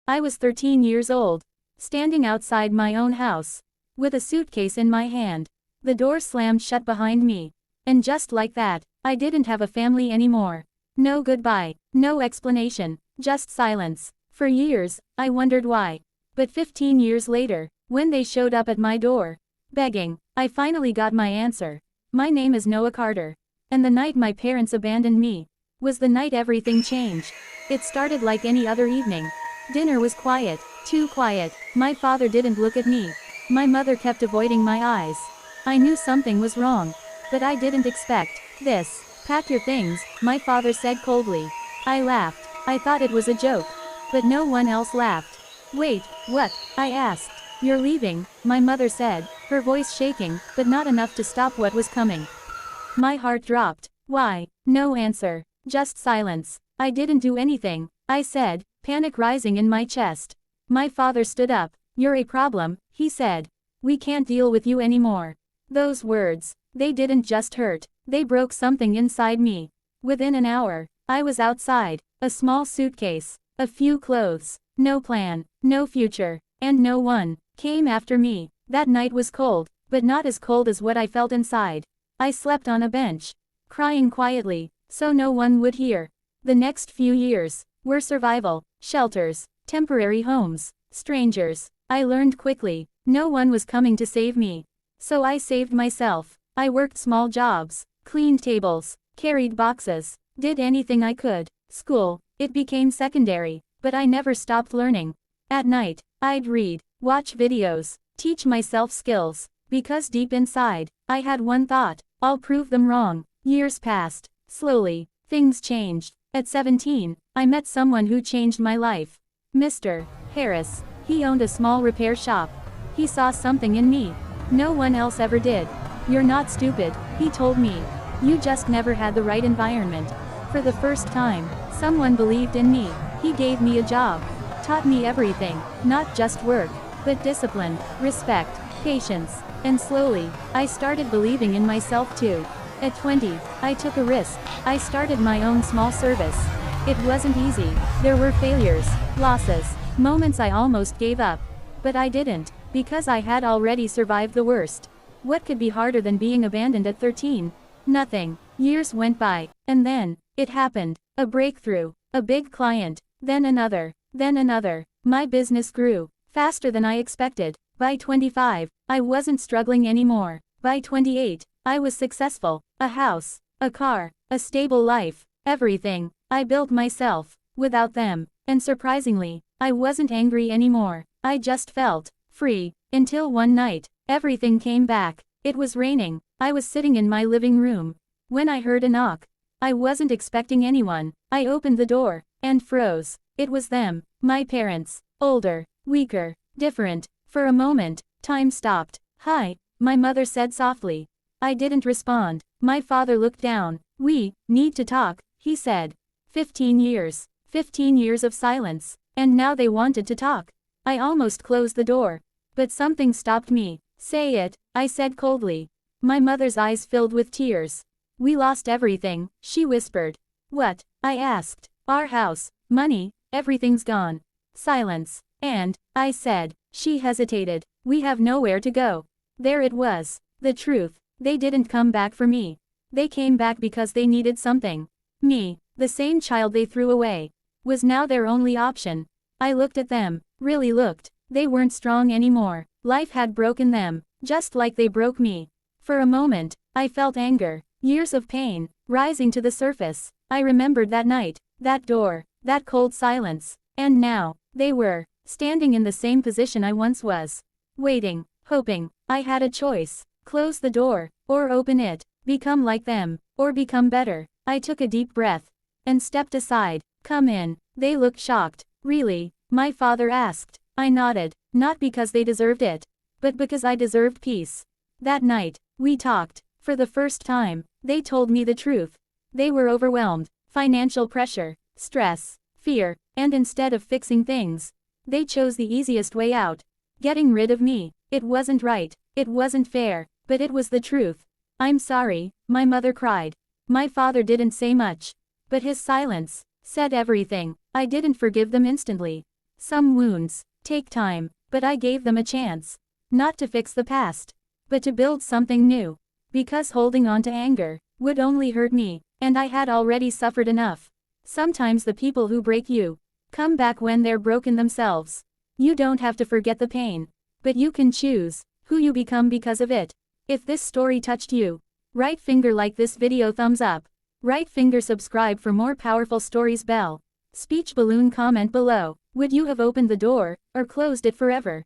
I was 13 years old, standing outside my own house, with a suitcase in my hand. The door slammed shut behind me. And just like that, I didn't have a family anymore. No goodbye, no explanation, just silence. For years, I wondered why. But 15 years later, when they showed up at my door, begging, I finally got my answer. My name is Noah Carter. And the night my parents abandoned me was the night everything changed. It started like any other evening. Dinner was quiet, too quiet. My father didn't look at me. My mother kept avoiding my eyes. I knew something was wrong, but I didn't expect this. Pack your things, my father said coldly. I laughed. I thought it was a joke. But no one else laughed. Wait, what? I asked. You're leaving, my mother said, her voice shaking, but not enough to stop what was coming. My heart dropped. Why? No answer. Just silence. I didn't do anything, I said, panic rising in my chest. My father stood up. You're a problem, he said. We can't deal with you anymore. Those words, they didn't just hurt, they broke something inside me. Within an hour, I was outside, a small suitcase, a few clothes, no plan, no future, and no one came after me. That night was cold, but not as cold as what I felt inside. I slept on a bench, crying quietly, so no one would hear. The next few years were survival, shelters, temporary homes, strangers. I learned quickly, no one was coming to save me. So I saved myself. I worked small jobs, cleaned tables, carried boxes, did anything I could. School, it became secondary, but I never stopped learning. At night, I'd read, watch videos, teach myself skills, because deep inside, I had one thought: I'll prove them wrong. Years passed. Slowly, things changed. At 17, I met someone who changed my life. Mr. Harris. He owned a small repair shop. He saw something in me no one else ever did. You're not stupid, he told me. You just never had the right environment. For the first time, someone believed in me. He gave me a job, taught me everything, not just work, but discipline, respect, patience. And slowly, I started believing in myself too. At 20, I took a risk. I started my own small service. It wasn't easy. There were failures, losses, moments I almost gave up. But I didn't, because I had already survived the worst. What could be harder than being abandoned at 13? Nothing. Years went by, and then, it happened. A breakthrough, a big client, then another, then another. My business grew, faster than I expected. By 25, I wasn't struggling anymore. By 28, I was successful. A house, a car, a stable life, everything I built myself. Without them, and surprisingly, I wasn't angry anymore. I just felt free, until one night, everything came back. It was raining. I was sitting in my living room when I heard a knock. I wasn't expecting anyone. I opened the door and froze. It was them, my parents, older, weaker, different. For a moment, time stopped. Hi, my mother said softly. I didn't respond. My father looked down. We need to talk, he said. 15 years. 15 years of silence. And now they wanted to talk. I almost closed the door. But something stopped me. Say it, I said coldly. My mother's eyes filled with tears. We lost everything, she whispered. What? I asked. Our house, money, everything's gone. Silence. And, I said. She hesitated. We have nowhere to go. There it was. The truth. They didn't come back for me. They came back because they needed something. Me, the same child they threw away, was now their only option. I looked at them, really looked. They weren't strong anymore. Life had broken them, just like they broke me. For a moment, I felt anger, years of pain, rising to the surface. I remembered that night, that door, that cold silence. And now, they were standing in the same position I once was. Waiting, hoping. I had a choice. Close the door, or open it. Become like them, or become better. I took a deep breath and stepped aside. Come in. They looked shocked. Really? My father asked. I nodded, not because they deserved it, but because I deserved peace. That night, we talked. For the first time, they told me the truth. They were overwhelmed. Financial pressure, stress, fear, and instead of fixing things, they chose the easiest way out. Getting rid of me. It wasn't right. It wasn't fair, but it was the truth. I'm sorry, my mother cried. My father didn't say much, but his silence said everything. I didn't forgive them instantly. Some wounds take time, but I gave them a chance. Not to fix the past, but to build something new. Because holding on to anger would only hurt me, and I had already suffered enough. Sometimes the people who break you come back when they're broken themselves. You don't have to forget the pain, but you can choose who you become because of it. If this story touched you, right finger like this video, thumbs up. Right finger subscribe for more powerful stories, bell. Speech balloon comment below. Would you have opened the door, or closed it forever?